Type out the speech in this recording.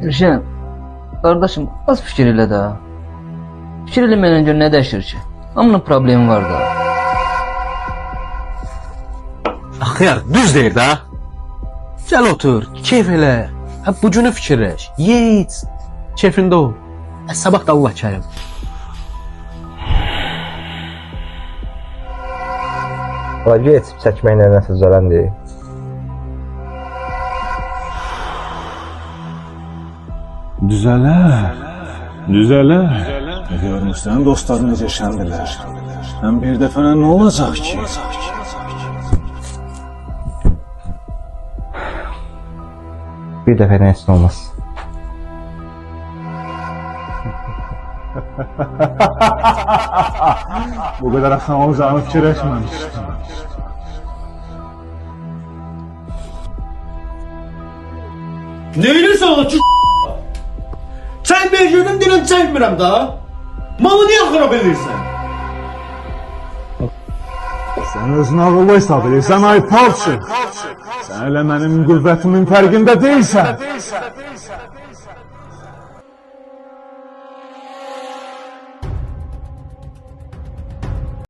Rişən, qardaşım, az fikir elə də. Fikir eləməyən gör nə dəyişir ki? Hamının problemi var da. Axıyar, düz deyir də. Gəl otur, keyf elə. Bu günü fikirləş, ye iç. Keyfində ol. Sabah da Allah kərim. Vacib etib çəkməklə nəsə düzələndir. Düzələr. Görmüşsən, dostların necə şəndilər. Həm bir dəfənə nə olacaq ki? Bir dəfə nəsin olmaz. Bu qədər axan olacağını fikirləşməmişdim. Neyirsən o ki? Sən mecnunun dilini çəkmirəm da. Malı niyə xarab edirsən? Sən özünü ağıllı hesab edirsən, ay palçı. Sən elə mənim qüvvətimin fərqində deyilsən.